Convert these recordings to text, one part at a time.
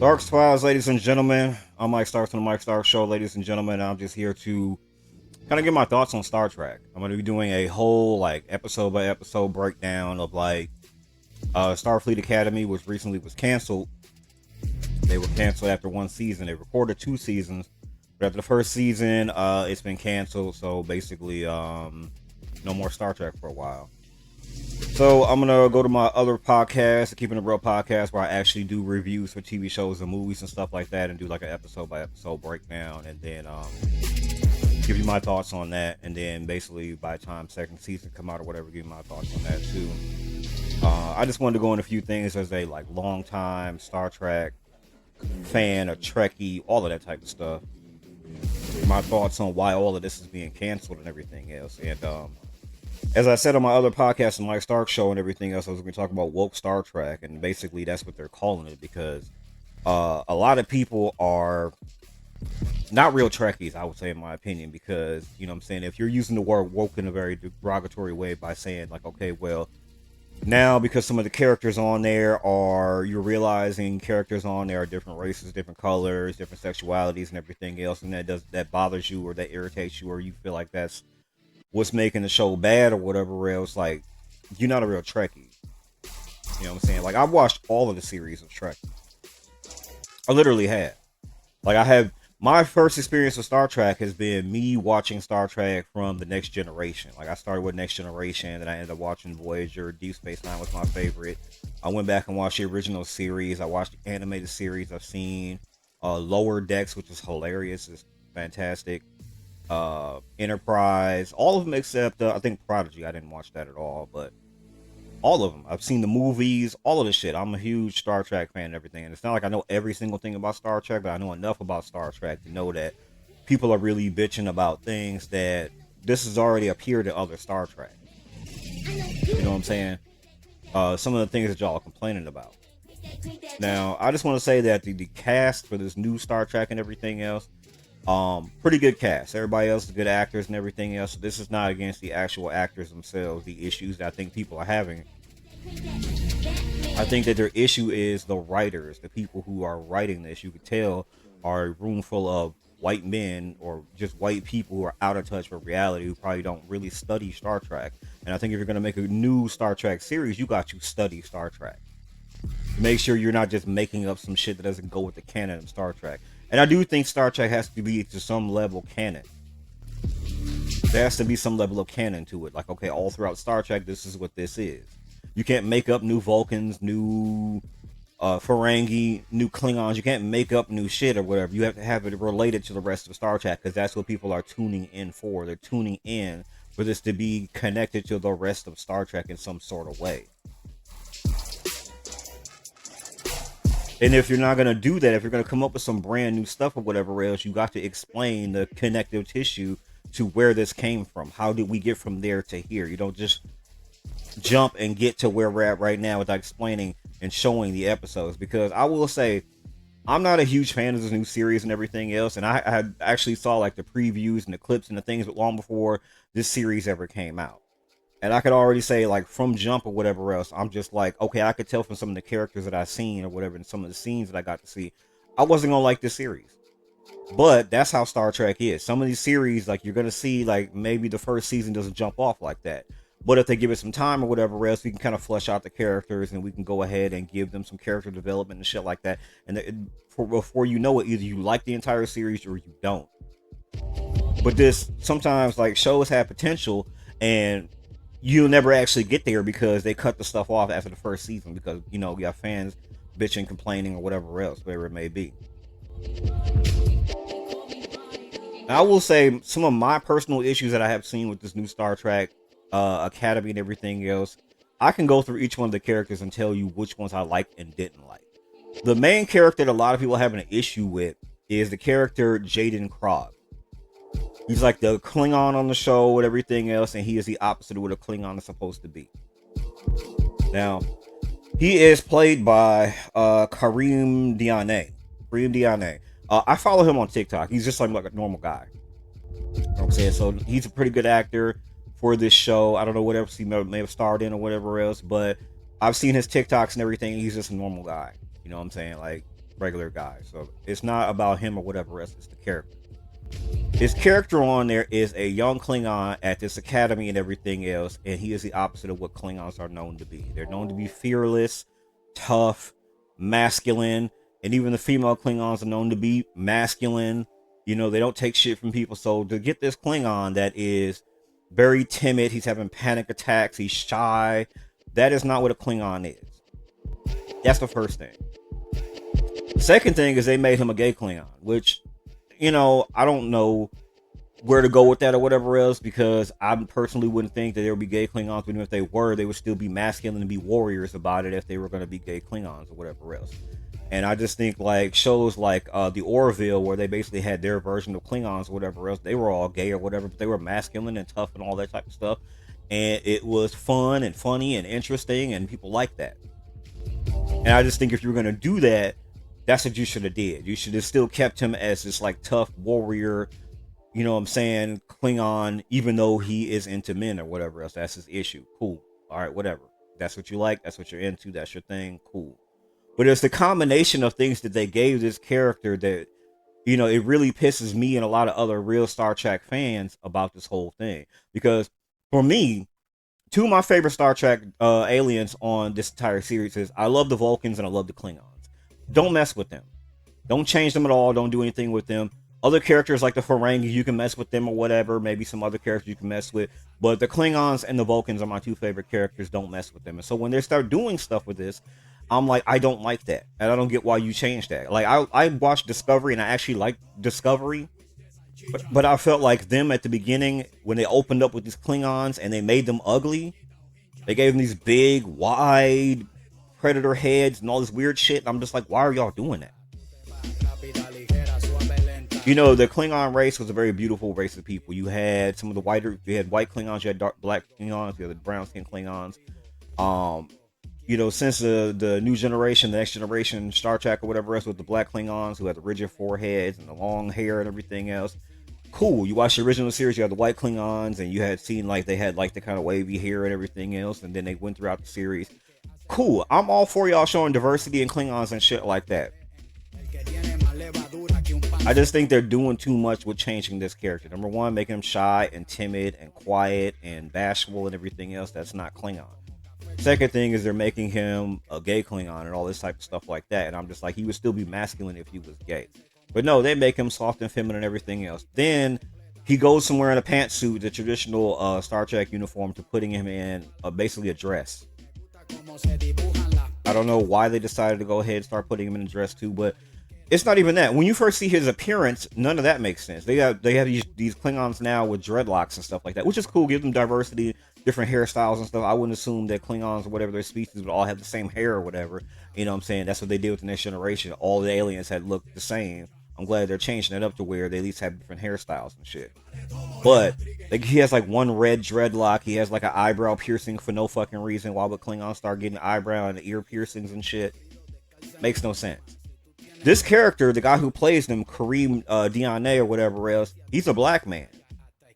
Starks Files, ladies and gentlemen. I'm Mike Starks from the Mike Starks Show, ladies and gentlemen. I'm just here to kind of get my thoughts on Star Trek. I'm going to be doing a whole episode by episode breakdown of Starfleet Academy, which recently was canceled. They were canceled after one season. They recorded two seasons, but after the first season, it's been canceled. So basically, no more Star Trek for a while. So I'm gonna go to my other podcast, the Keeping It Real podcast, where I actually do reviews for TV shows and movies and stuff like that, and do like an episode by episode breakdown, and then give you my thoughts on that. And then basically by the time second season come out or whatever, give you my thoughts on that too. I just wanted to go into a few things as a long time Star Trek fan, a Trekkie, all of that type of stuff. My thoughts on why all of this is being canceled and everything else. And as I said on my other podcast, the Mike Stark Show and everything else, I was going to talk about woke Star Trek, and basically that's what they're calling it, because a lot of people are not real Trekkies, I would say, in my opinion, because, you know what I'm saying, if you're using the word woke in a very derogatory way by saying, okay, well, now because some of the characters on there you're realizing characters on there are different races, different colors, different sexualities and everything else, and that bothers you or that irritates you, or you feel like that's what's making the show bad or whatever else, you're not a real Trekkie. You know what I'm saying? I've watched all of the series of Trek. I literally have. I have my first experience with Star Trek has been me watching Star Trek from the Next Generation. I started with Next Generation, and I ended up watching Voyager. Deep Space Nine was my favorite. I went back and watched the original series. I watched the animated series. I've seen Lower Decks, which is hilarious. It's fantastic. Enterprise, all of them except I think Prodigy. I didn't watch that at all, but all of them. I've seen the movies, all of the shit. I'm a huge Star Trek fan and everything, and it's not like I know every single thing about Star Trek, but I know enough about Star Trek to know that people are really bitching about things that this has already appeared in other Star Trek. You know what I'm saying? Some of the things that y'all are complaining about. Now, I just want to say that the cast for this new Star Trek and everything else, pretty good cast. Everybody else is good actors and everything else. So this is not against the actual actors themselves, the issues that I think people are having. I think that their issue is the writers, the people who are writing this. You could tell are a room full of white men or just white people who are out of touch with reality, who probably don't really study Star Trek. And I think if you're going to make a new Star Trek series, you got to study Star Trek. Make sure you're not just making up some shit that doesn't go with the canon of Star Trek. And I do think Star Trek has to be to some level canon. There has to be some level of canon to it. Okay, all throughout Star Trek, this is what this is. You can't make up new Vulcans, new Ferengi, new Klingons. You can't make up new shit or whatever. You have to have it related to the rest of Star Trek, because that's what people are tuning in for. They're tuning in for this to be connected to the rest of Star Trek in some sort of way. And if you're not going to do that, if you're going to come up with some brand new stuff or whatever else, you got to explain the connective tissue to where this came from. How did we get from there to here? You don't just jump and get to where we're at right now without explaining and showing the episodes. Because I will say, I'm not a huge fan of this new series and everything else. And I actually saw the previews and the clips and the things long before this series ever came out. And I could already say, from jump or whatever else, I'm just okay, I could tell from some of the characters that I've seen or whatever, and some of the scenes that I got to see, I wasn't going to like this series. But that's how Star Trek is. Some of these series, you're going to see, maybe the first season doesn't jump off like that. But if they give it some time or whatever else, we can kind of flesh out the characters, and we can go ahead and give them some character development and shit like that. And before you know it, either you like the entire series or you don't. But this, sometimes, shows have potential, and you'll never actually get there because they cut the stuff off after the first season, because you got fans bitching, complaining, or whatever else, whatever it may be. Now, I will say some of my personal issues that I have seen with this new Star Trek Academy and everything else, I can go through each one of the characters and tell you which ones I liked and didn't like. The main character that a lot of people are having an issue with is the character Jaden Krog. He's the Klingon on the show and everything else, and he is the opposite of what a Klingon is supposed to be. Now, he is played by Kareem Diane. I follow him on TikTok. He's just like a normal guy. You know what I'm saying? So he's a pretty good actor for this show. I don't know what else he may have starred in or whatever else, but I've seen his TikToks and everything. He's just a normal guy. You know what I'm saying? regular guy. So it's not about him or whatever else. It's the character. His character on there is a young Klingon at this academy and everything else, and he is the opposite of what Klingons are known to be. They're known to be fearless, tough, masculine, and even the female Klingons are known to be masculine. You know, they don't take shit from people. So to get this Klingon that is very timid, he's having panic attacks, he's shy, that is not what a Klingon is. That's the first thing. The second thing is they made him a gay Klingon, which, you know, I don't know where to go with that or whatever else, because I personally wouldn't think that there would be gay Klingons, but even if they were, they would still be masculine and be warriors about it if they were going to be gay Klingons or whatever else. And I just think like shows like the Orville, where they basically had their version of Klingons or whatever else, they were all gay or whatever, but they were masculine and tough and all that type of stuff. And it was fun and funny and interesting, and people liked that. And I just think if you were going to do that, that's what you should have did. You should have still kept him as this like tough warrior, you know what I'm saying, Klingon, even though he is into men or whatever else. That's his issue. Cool. All right, whatever. That's what you like. That's what you're into. That's your thing. Cool. But it's the combination of things that they gave this character that, you know, it really pisses me and a lot of other real Star Trek fans about this whole thing. Because for me, two of my favorite Star Trek aliens on this entire series is I love the Vulcans and I love the Klingons. Don't mess with them. Don't change them at all. Don't do anything with them. Other characters like the Ferengi, you can mess with them or whatever. Maybe some other characters you can mess with. But the Klingons and the Vulcans are my two favorite characters. Don't mess with them. And so when they start doing stuff with this, I'm like, I don't like that. And I don't get why you changed that. Like, I watched Discovery and I actually liked Discovery. But I felt like them at the beginning, when they opened up with these Klingons and they made them ugly, they gave them these big, wide predator heads and all this weird shit. And I'm just like, why are y'all doing that? You know, the Klingon race was a very beautiful race of people. You had some of the white Klingons, you had black Klingons, you had the brown skinned Klingons. You know, since the new generation, the next generation, Star Trek or whatever else, with the black Klingons who had the rigid foreheads and the long hair and everything else. Cool. You watch the original series, you had the white Klingons, and you had seen like they had like the kind of wavy hair and everything else, and then they went throughout the series. Cool. I'm all for y'all showing diversity in Klingons and shit like that. I just think they're doing too much with changing this character. Number one, making him shy and timid and quiet and bashful and everything else. That's not Klingon. Second thing is they're making him a gay Klingon and all this type of stuff like that. And I'm just like, he would still be masculine if he was gay. But no, they make him soft and feminine and everything else. Then he goes somewhere in a pantsuit, the traditional Star Trek uniform, to putting him in basically a dress. I don't know why they decided to go ahead and start putting him in a dress too, but it's not even that. When you first see his appearance, none of that makes sense. They have these Klingons now with dreadlocks and stuff like that, which is cool. Give them diversity, different hairstyles and stuff. I wouldn't assume that Klingons or whatever their species would all have the same hair or whatever. You know what I'm saying? That's what they did with the Next Generation. All the aliens had looked the same. I'm glad they're changing it up to where they at least have different hairstyles and shit. But like, he has like one red dreadlock. He has like an eyebrow piercing for no fucking reason. Why would Klingons start getting eyebrow and ear piercings and shit? Makes no sense. This character, the guy who plays him, Kareem Diane or whatever else, he's a black man.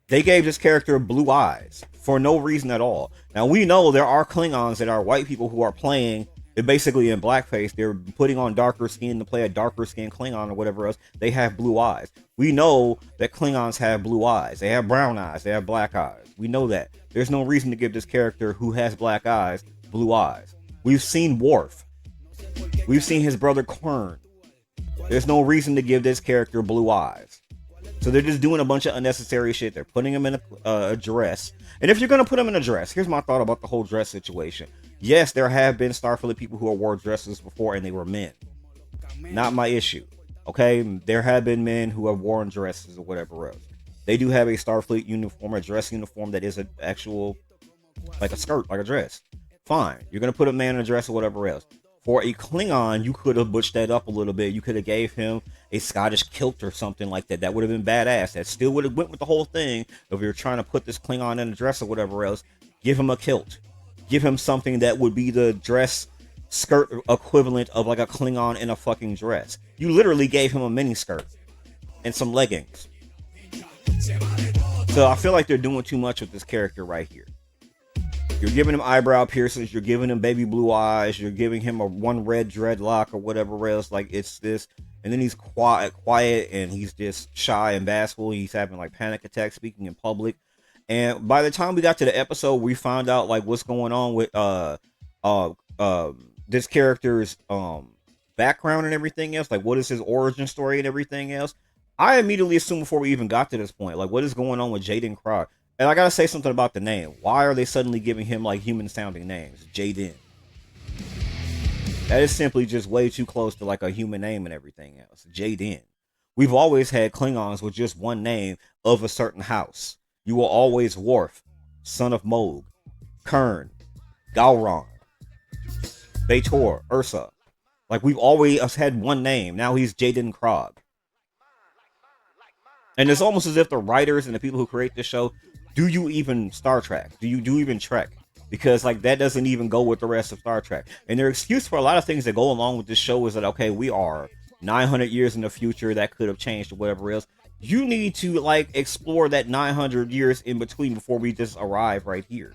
They gave this character blue eyes for no reason at all. Now, we know there are Klingons that are white people who are playing basically in blackface. They're putting on darker skin to play a darker skin Klingon or whatever else. They have blue eyes. We know that Klingons have blue eyes. They have brown eyes. They have black eyes. We know that. There's no reason to give this character who has black eyes blue eyes. We've seen Worf. We've seen his brother Quern. There's no reason to give this character blue eyes. So they're just doing a bunch of unnecessary shit. They're putting him in a dress. And if you're going to put him in a dress, here's my thought about the whole dress situation. Yes, there have been Starfleet people who have wore dresses before and they were men. Not my issue. Okay? There have been men who have worn dresses or whatever else. They do have a Starfleet uniform, a dress uniform that is an actual, like a skirt, like a dress. Fine. You're going to put a man in a dress or whatever else. For a Klingon, you could have butched that up a little bit. You could have gave him a Scottish kilt or something like that. That would have been badass. That still would have went with the whole thing. If you're trying to put this Klingon in a dress or whatever else, give him a kilt. Give him something that would be the dress skirt equivalent of like a Klingon in a fucking dress. You literally gave him a mini skirt and some leggings. So I feel like they're doing too much with this character right here. You're giving him eyebrow piercings. You're giving him baby blue eyes. You're giving him a one red dreadlock or whatever else. Like, it's this. And then he's quiet, and he's just shy and bashful. He's having like panic attacks speaking in public. And by the time we got to the episode, we found out like what's going on with this character's background and everything else. Like, what is his origin story and everything else. I immediately assumed before we even got to this point, like, what is going on with Jaden Krog? And I gotta say something about the name. Why are they suddenly giving him like human sounding names? Jaden. That is simply just way too close to like a human name and everything else. Jaden. We've always had Klingons with just one name of a certain house. You were always Worf, son of Moog, Kern, Gowron, B'Etor, Ursa. Like, we've always had one name. Now he's Jaden Krog. And it's almost as if the writers and the people who create this show, do you even Star Trek? Do you even Trek? Because like that doesn't even go with the rest of Star Trek. And their excuse for a lot of things that go along with this show is that, okay, we are 900 years in the future, that could have changed or whatever else. You need to like explore that 900 years in between before we just arrive right here.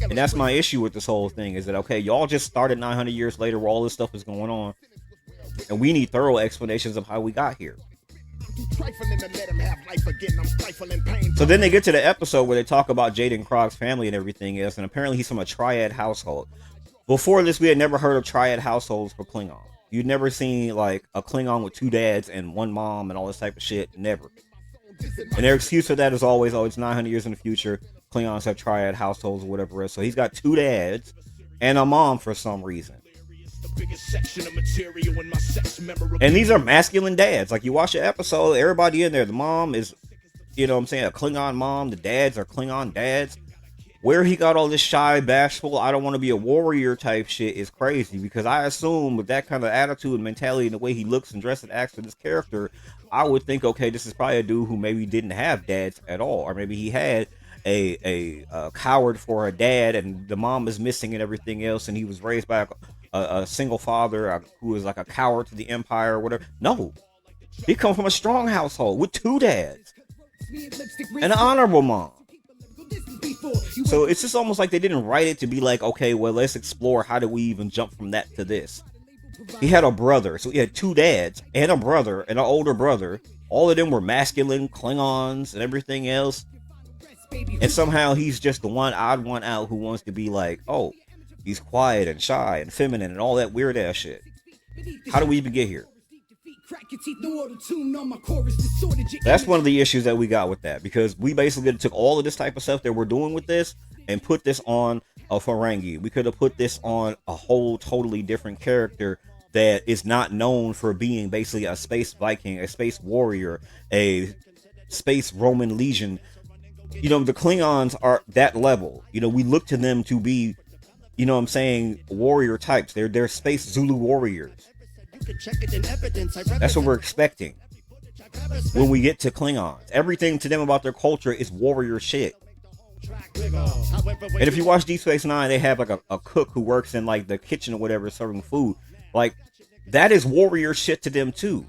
And that's my issue with this whole thing, is that, okay, y'all just started 900 years later where all this stuff is going on, and we need thorough explanations of how we got here. So then they get to the episode where they talk about Jaden Krog's family and everything else, and apparently he's from a triad household. Before this, we had never heard of triad households for Klingon. You'd never seen like a Klingon with two dads and one mom and all this type of shit. Never. And their excuse for that is always, oh, it's 900 years in the future. Klingons have triad households or whatever else. So he's got two dads and a mom for some reason. And these are masculine dads. Like, you watch the episode, everybody in there, the mom is, you know what I'm saying, a Klingon mom. The dads are Klingon dads. Where he got all this shy, bashful, I don't want to be a warrior type shit is crazy, because I assume with that kind of attitude and mentality and the way he looks and dresses and acts for this character, I would think, okay, this is probably a dude who maybe didn't have dads at all, or maybe he had a coward for a dad and the mom is missing and everything else, and he was raised by a single father who was like a coward to the empire or whatever. No, he comes from a strong household with two dads and an honorable mom. So it's just almost like they didn't write it to be like, okay, well, let's explore how do we even jump from that to this. He had a brother, so he had two dads and a brother and an older brother. All of them were masculine Klingons and everything else, and somehow he's just the one odd one out who wants to be like, oh, he's quiet and shy and feminine and all that weird ass shit. How do we even get here? That's one of the issues that we got with that, because we basically took all of this type of stuff that we're doing with this and put this on a Ferengi. We could have put this on a whole totally different character that is not known for being basically a space Viking, a space warrior, a space Roman legion. You know, the Klingons are that level. You know, we look to them to be, you know what I'm saying, warrior types. They're space Zulu warriors. That's what we're expecting when we get to Klingons. Everything to them about their culture is warrior shit. And if you watch Deep Space Nine, they have like a cook who works in like the kitchen or whatever serving food. Like, that is warrior shit to them too.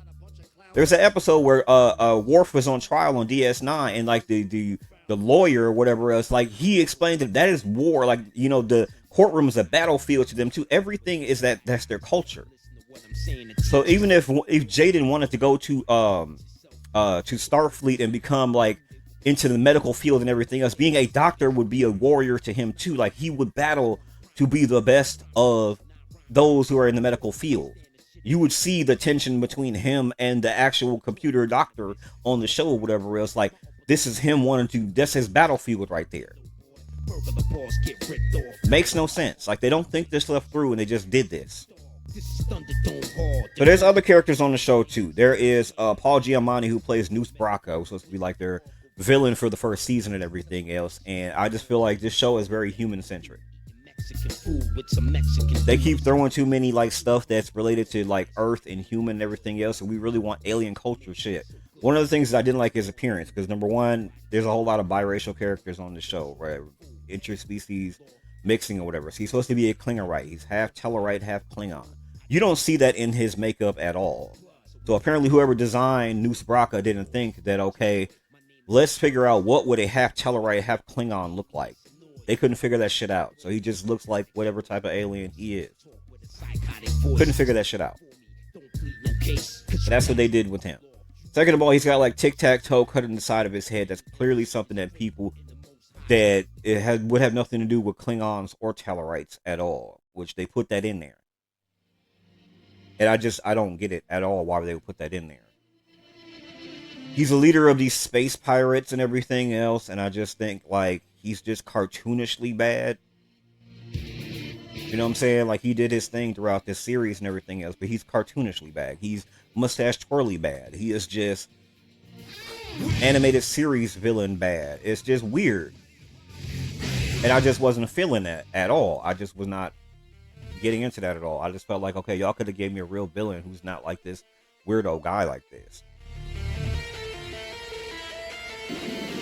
There's an episode where Worf was on trial on DS9, and like the lawyer or whatever else, like, he explained that is war. Like, you know, the courtroom is a battlefield to them too. Everything is that's their culture. So even if Jaden wanted to go to Starfleet and become like into the medical field and everything else, being a doctor would be a warrior to him too. Like, he would battle to be the best of those who are in the medical field. You would see the tension between him and the actual computer doctor on the show or whatever else. Like, this is him wanting to, that's his battlefield right there. Makes no sense. Like, they don't think this stuff through and they just did this. But there's other characters on the show too. There is Paul Giamatti, who plays Noose Bracco, who's supposed to be like their villain for the first season and everything else. And I just feel like this show is very human centric. They keep throwing too many like stuff that's related to like Earth and human and everything else, and we really want alien culture shit. One of the things that I didn't like his appearance, because number one, there's a whole lot of biracial characters on the show, right? Interspecies mixing or whatever. So he's supposed to be a Klingonite. He's half Tellarite, half Klingon. You don't see that in his makeup at all. So apparently whoever designed Noose Bracca didn't think that, okay, let's figure out what would a half Tellarite, half Klingon look like. They couldn't figure that shit out. So he just looks like whatever type of alien he is. Couldn't figure that shit out. But that's what they did with him. Second of all, he's got like tic-tac-toe cut in the side of his head. That's clearly something that people that would have nothing to do with Klingons or Tellarites at all, which they put that in there. And I don't get it at all why they would put that in there. He's a leader of these space pirates and everything else, and I just think like he's just cartoonishly bad. You know what I'm saying? Like he did his thing throughout this series and everything else, but he's cartoonishly bad. He's mustache twirly bad. He is just animated series villain bad. It's just weird. And I just wasn't feeling that at all. I just was not getting into that at all. I just felt like, okay, y'all could have gave me a real villain who's not like this weirdo guy like this.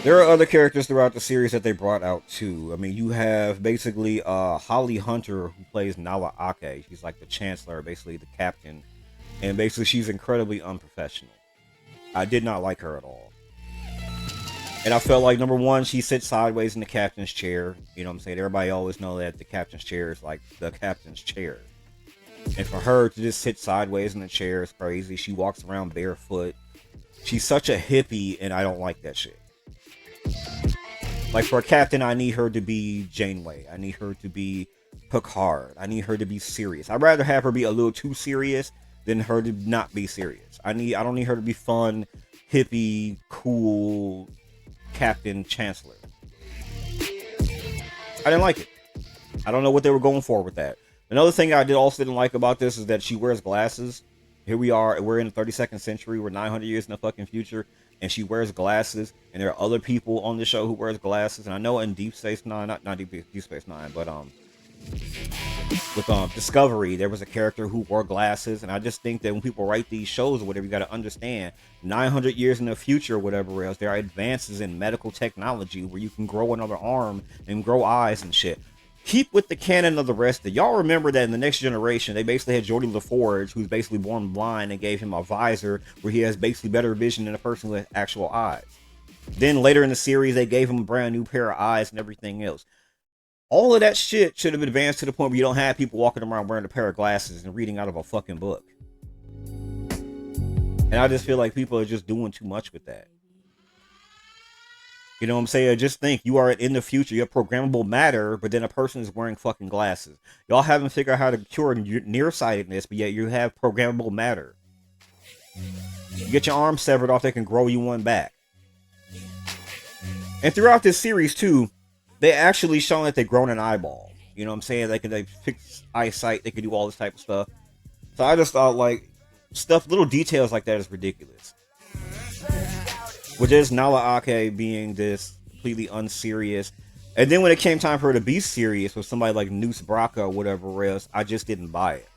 There are other characters throughout the series that they brought out too. I mean, you have basically Holly Hunter, who plays Nala Ake. She's like the chancellor, basically the captain. And basically she's incredibly unprofessional. I did not like her at all. And I felt like, number one, she sits sideways in the captain's chair. You know what I'm saying? Everybody always know that the captain's chair is like the captain's chair. And for her to just sit sideways in the chair is crazy. She walks around barefoot. She's such a hippie, and I don't like that shit. Like, for a captain, I need her to be Janeway. I need her to be Picard. I need her to be serious. I'd rather have her be a little too serious than her to not be serious. I don't need her to be fun, hippie, cool Captain Chancellor. I didn't like it. I don't know what they were going for with that. Another thing I also didn't like about this is that she wears glasses. Here we are, we're in the 32nd century, we're 900 years in the fucking future, and she wears glasses, and there are other people on the show who wears glasses, and I know in Deep Space Nine, not Deep Space Nine, but with Discovery, there was a character who wore glasses, and I just think that when people write these shows or whatever, you got to understand, 900 years in the future or whatever else, there are advances in medical technology where you can grow another arm and grow eyes and shit. Keep with the canon of the rest of y'all. Remember that in the Next Generation, they basically had Geordi LaForge, who's basically born blind, and gave him a visor where he has basically better vision than a person with actual eyes. Then later in the series, they gave him a brand new pair of eyes and everything else. All of that shit should have advanced to the point where you don't have people walking around wearing a pair of glasses and reading out of a fucking book. And I just feel like people are just doing too much with that. You know what I'm saying? Just think, you are in the future, you have programmable matter, but then a person is wearing fucking glasses. Y'all haven't figured out how to cure nearsightedness, but yet you have programmable matter. You get your arm severed off, they can grow you one back. And throughout this series too, they actually shown that they've grown an eyeball. You know what I'm saying? They fix eyesight, they can do all this type of stuff. So I just thought, like, little details like that is ridiculous. With this Nala Ake being this completely unserious. And then when it came time for her to be serious with somebody like Noose Braca or whatever else, I just didn't buy it.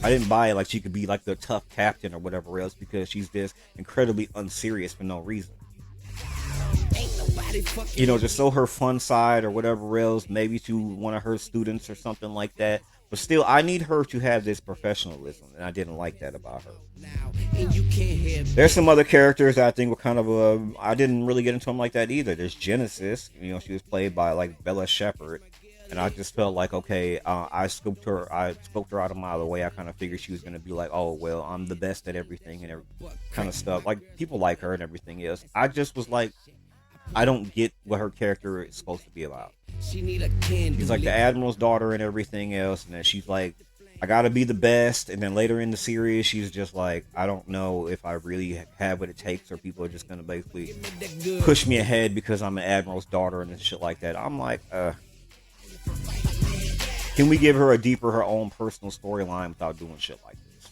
I didn't buy it like she could be like the tough captain or whatever else, because she's just incredibly unserious for no reason. You know, just show her fun side or whatever else, maybe to one of her students or something like that. But still, I need her to have this professionalism, and I didn't like that about her. There's some other characters that I think were kind of I didn't really get into them like that either. There's Genesis, you know, she was played by like Bella Shepherd, and I just felt like, okay, I scoped her out a mile away. I kind of figured she was gonna be like, oh well, I'm the best at everything and every kind of stuff. Like, people like her and everything else. I just was like, I don't get what her character is supposed to be about. She's like the Admiral's daughter and everything else, and then she's like, I gotta be the best. And then later in the series, she's just like, I don't know if I really have what it takes, or people are just gonna basically push me ahead because I'm an Admiral's daughter and shit like that. I'm like, can we give her her own personal storyline without doing shit like this?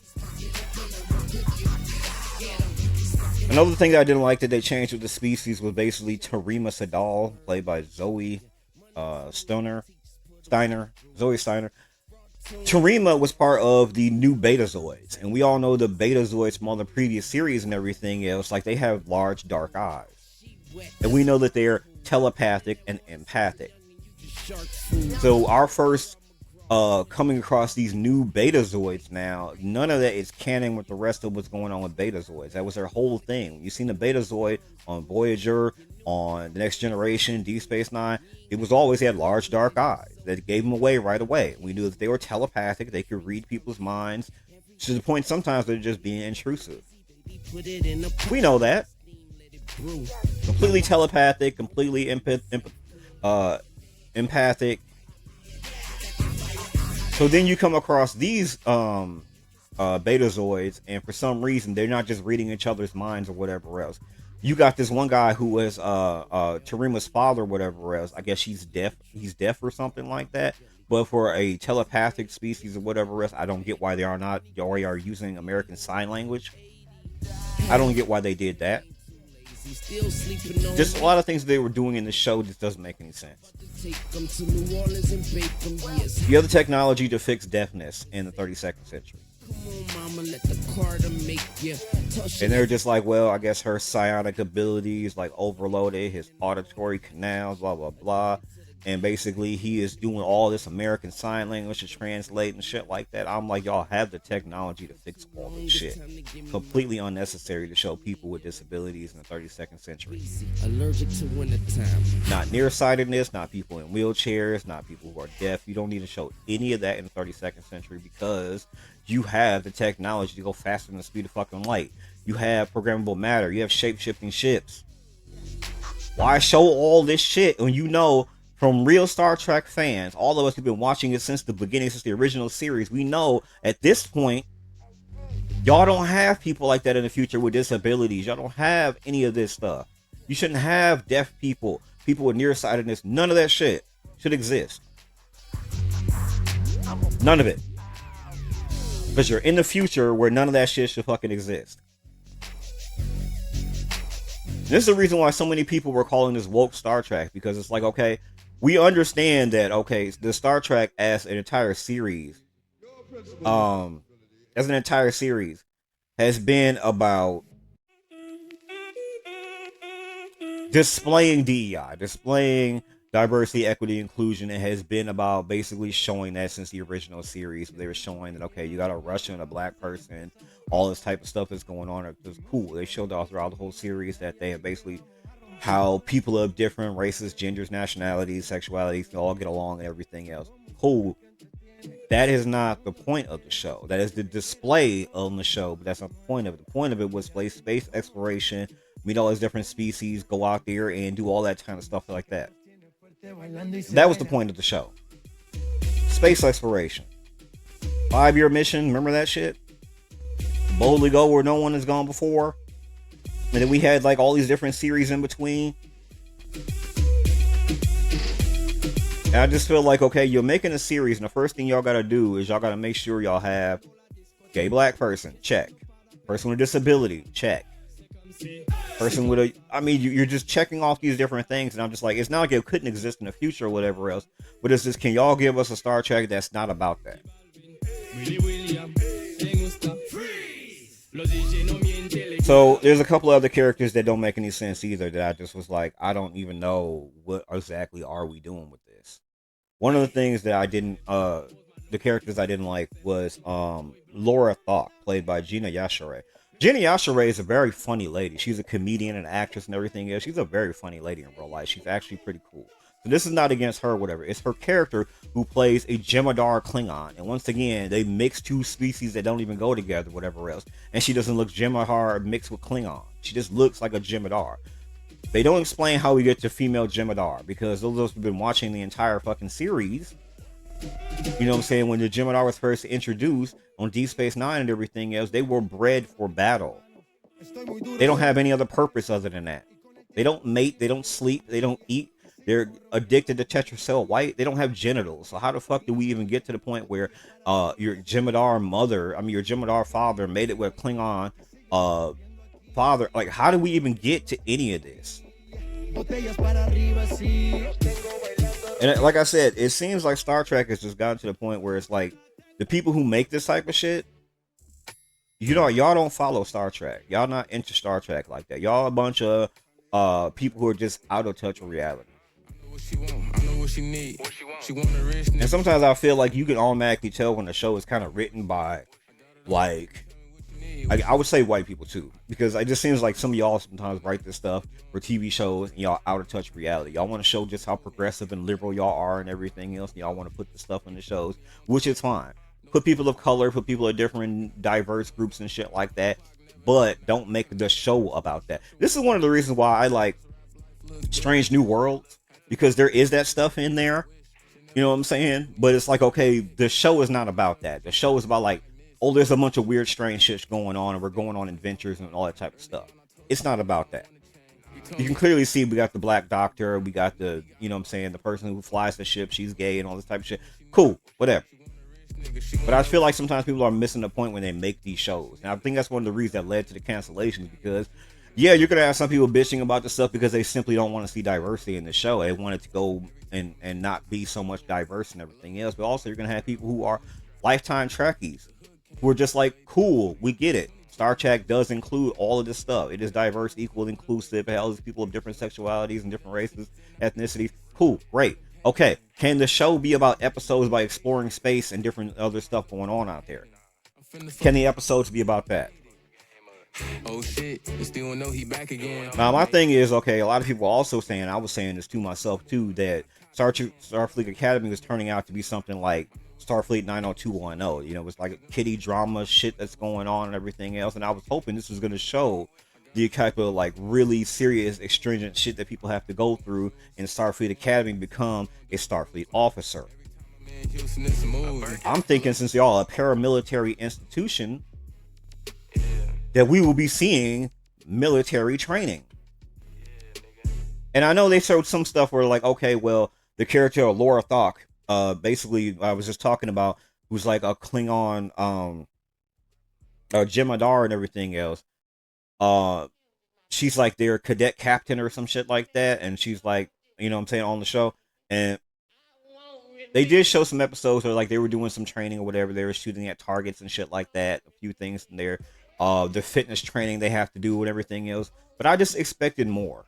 Another thing that I didn't like that they changed with the species was basically Terima Sadal, played by Zoe Steiner. Terima was part of the new Betazoids, and we all know the Betazoids from all the previous series and everything else, like, they have large dark eyes, and we know that they're telepathic and empathic. So our first coming across these new betazoids now. None of that is canon with the rest of what's going on with betazoids. That was their whole thing. You seen the betazoid on Voyager, on the Next Generation, Deep Space Nine. It was always, they had large dark eyes that gave them away right away. We knew that they were telepathic. They could read people's minds to the point sometimes they're just being intrusive. We know that. Completely telepathic, completely empathic. So then you come across these betazoids, and for some reason they're not just reading each other's minds or whatever else. You got this one guy who was Tarima's father or whatever else. I guess he's deaf or something like that. But for a telepathic species or whatever else, I don't get why they are using American Sign Language. I don't get why they did that. Just a lot of things they were doing in the show just doesn't make any sense. You have the technology to fix deafness in the 32nd century. And they're just like, well, I guess her psionic abilities like overloaded his auditory canals, blah blah blah. And basically he is doing all this American Sign Language to translate and shit like that. I'm like, y'all have the technology to fix all this shit. Completely unnecessary to show people with disabilities in the 32nd century. Allergic to wintertime. Not nearsightedness, not people in wheelchairs, not people who are deaf. You don't need to show any of that in the 32nd century because you have the technology to go faster than the speed of fucking light. You have programmable matter. You have shape-shifting ships. Why show all this shit when you know from real Star Trek fans, all of us who've been watching it since the beginning, since the original series, we know at this point, y'all don't have people like that in the future with disabilities. Y'all don't have any of this stuff. You shouldn't have deaf people, people with nearsightedness. None of that shit should exist. None of it. Because you're in the future where none of that shit should fucking exist. This is the reason why so many people were calling this woke Star Trek, because it's like, okay, we understand that, okay, the Star Trek as an entire series, has been about displaying DEI, displaying diversity, equity, inclusion. It has been about basically showing that since the original series. They were showing that, okay, you got a Russian, a black person, all this type of stuff that's going on. It's cool. They showed all throughout the whole series that they have basically how people of different races, genders, nationalities, sexualities can all get along and everything else. Cool. That is not the point of the show. That is the display on the show, but that's not the point of it. The point of it was space exploration, meet all these different species, go out there and do all that kind of stuff like that. That was the point of the show. Space exploration. 5-year mission, remember that shit? Boldly go where no one has gone before. And then we had like all these different series in between. And I just feel like, okay, you're making a series, and the first thing y'all gotta do is y'all gotta make sure y'all have gay black person, check. Person with disability, check. Person with you're just checking off these different things, and I'm just like, it's not like it couldn't exist in the future or whatever else, but it's just, can y'all give us a Star Trek that's not about that? So there's a couple other characters that don't make any sense either, that I just was like, I don't even know what exactly are we doing with this. One of the things that I didn't, the characters I didn't like was Laura Thought, played by Gina Yashere. Gina Yashere is a very funny lady. She's a comedian and actress and everything else. She's a very funny lady in real life. She's actually pretty cool. So this is not against her, whatever. It's her character who plays a Jem'Hadar Klingon. And once again, they mix two species that don't even go together, whatever else. And she doesn't look Jem'Hadar mixed with Klingon. She just looks like a Jem'Hadar. They don't explain how we get to female Jem'Hadar, because those of us who've been watching the entire fucking series, you know what I'm saying, when the Jem'Hadar was first introduced on Deep Space Nine and everything else, they were bred for battle. They don't have any other purpose other than that. They don't mate, they don't sleep, they don't eat. They're addicted to Tetracell White. They don't have genitals. So how the fuck do we even get to the point where your Jem'Hadar father made it with a Klingon father? Like, how do we even get to any of this? And like I said, it seems like Star Trek has just gotten to the point where it's like, the people who make this type of shit, y'all don't follow Star Trek. Y'all not into Star Trek like that. Y'all a bunch of people who are just out of touch with reality. I know what she need. And sometimes I feel like you can automatically tell when the show is kind of written by, like, I would say white people too, because it just seems like some of y'all sometimes write this stuff for TV shows and y'all out of touch reality. Y'all want to show just how progressive and liberal y'all are and everything else. And y'all want to put the stuff in the shows, which is fine. Put people of color, put people of different diverse groups and shit like that, but don't make the show about that. This is one of the reasons why I like Strange New Worlds, because there is that stuff in there. You know what I'm saying? But it's like, okay, the show is not about that. The show is about like, oh, there's a bunch of weird, strange shit going on, and we're going on adventures and all that type of stuff. It's not about that. You can clearly see we got the black doctor, we got the, you know what I'm saying, the person who flies the ship, she's gay and all this type of shit. Cool, whatever. But I feel like sometimes people are missing the point when they make these shows. And I think that's one of the reasons that led to the cancellations, because, yeah, you're going to have some people bitching about the stuff because they simply don't want to see diversity in the show. They want it to go and not be so much diverse and everything else. But also you're going to have people who are lifetime Trekkies who are just like, cool, we get it. Star Trek does include all of this stuff. It is diverse, equal, inclusive. It has people of different sexualities and different races, ethnicities. Cool, great. Okay, can the show be about episodes by exploring space and different other stuff going on out there? Can the episodes be about that? Oh shit, you still know he back again. Now my thing is, okay, a lot of people are also saying, I was saying this to myself too, that Starfleet Academy was turning out to be something like Starfleet 90210. You know, it was like a kiddie drama shit that's going on and everything else. And I was hoping this was going to show the type of like really serious, extringent shit that people have to go through in Starfleet Academy to become a Starfleet officer. I'm thinking, since y'all a paramilitary institution, that we will be seeing military training. And I know they showed some stuff where like, okay, well, the character of Laura Thok, basically, I was just talking about, who's like a Klingon, Jemadar and everything else. She's like their cadet captain or some shit like that, and she's like, you know what I'm saying, on the show. And they did show some episodes where like they were doing some training or whatever. They were shooting at targets and shit like that. A few things in there. The fitness training they have to do and everything else. But I just expected more.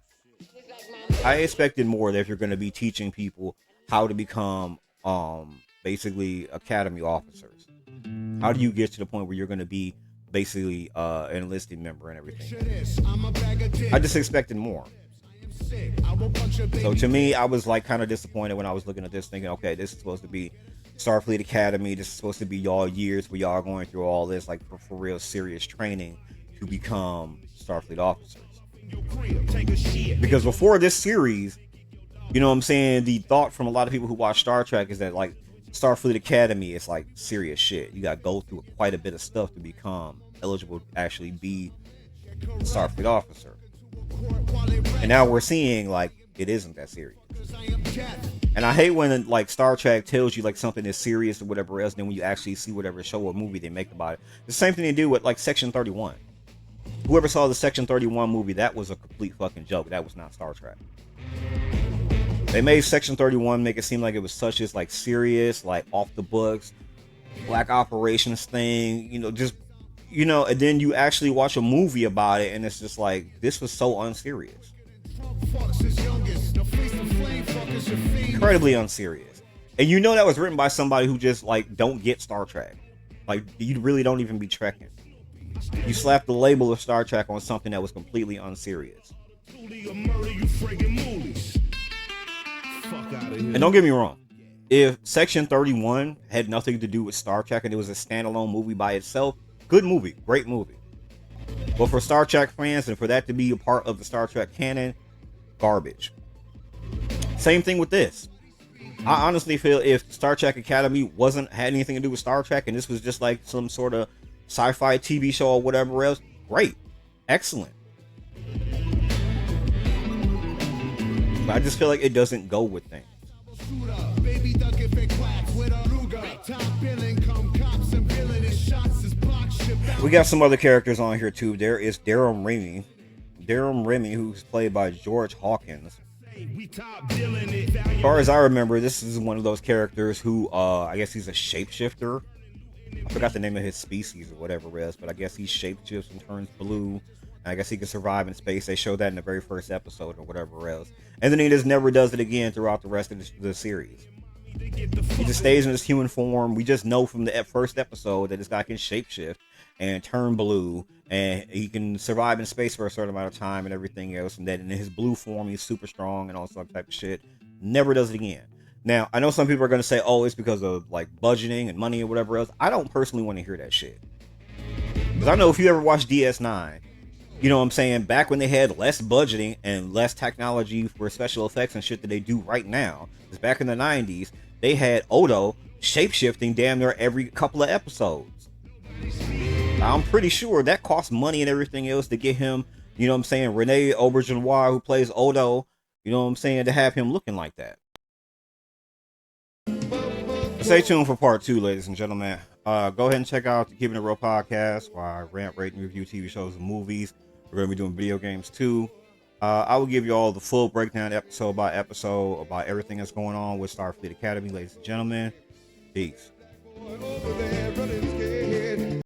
I expected more, that if you're going to be teaching people how to become basically academy officers. How do you get to the point where you're going to be basically an enlisted member and everything? I just expected more. So to me, I was like kind of disappointed when I was looking at this, thinking, okay, this is supposed to be Starfleet Academy. This is supposed to be y'all years where y'all are going through all this like for real serious training to become Starfleet officers. Because before this series, you know what I'm saying, the thought from a lot of people who watch Star Trek is that like Starfleet Academy is like serious shit. You got to go through quite a bit of stuff to become eligible to actually be a Starfleet officer. And now we're seeing like it isn't that serious. And I hate when like Star Trek tells you like something is serious or whatever else, then when you actually see whatever show or movie they make about it. The same thing they do with like Section 31. Whoever saw the Section 31 movie, that was a complete fucking joke. That was not Star Trek. They made Section 31 make it seem like it was such as like serious, like off the books, black operations thing, you know, just, you know, and then you actually watch a movie about it and it's just like, this was so unserious. Incredibly unserious. And you know that was written by somebody who just like don't get Star Trek. Like you really don't even be trekking. You slapped the label of Star Trek on something that was completely unserious. And don't get me wrong, if Section 31 had nothing to do with Star Trek and it was a standalone movie by itself, good movie, great movie. But for Star Trek fans and for that to be a part of the Star Trek canon, garbage. Same thing with this. I honestly feel if Star Trek Academy had anything to do with Star Trek and this was just like some sort of sci-fi TV show or whatever else, great, excellent. But I just feel like it doesn't go with things. We got some other characters on here too. There is Daryl Remy, who's played by George Hawkins. As far as I remember, this is one of those characters who, I guess he's a shapeshifter. I forgot the name of his species or whatever it is, but I guess he shapeshifts and turns blue. And I guess he can survive in space. They showed that in the very first episode or whatever else. And then he just never does it again throughout the rest of the series. He just stays in his human form. We just know from the first episode that this guy can shapeshift and turn blue, and he can survive in space for a certain amount of time and everything else. And that in his blue form, he's super strong and all some type of shit. Never does it again. Now, I know some people are going to say, oh, it's because of like budgeting and money or whatever else. I don't personally want to hear that shit. Because I know if you ever watched DS9, you know what I'm saying, back when they had less budgeting and less technology for special effects and shit that they do right now, because back in the 90s, they had Odo shapeshifting damn near every couple of episodes. I'm pretty sure that cost money and everything else to get him, you know what I'm saying, Rene Auberjonois, who plays Odo, you know what I'm saying, to have him looking like that. Stay tuned for part 2, ladies and gentlemen. Go ahead and check out the Keeping It Real podcast, where I rant, rate, and review TV shows and movies. We're going to be doing video games too. I will give you all the full breakdown episode by episode about everything that's going on with Starfleet Academy, ladies and gentlemen. Peace.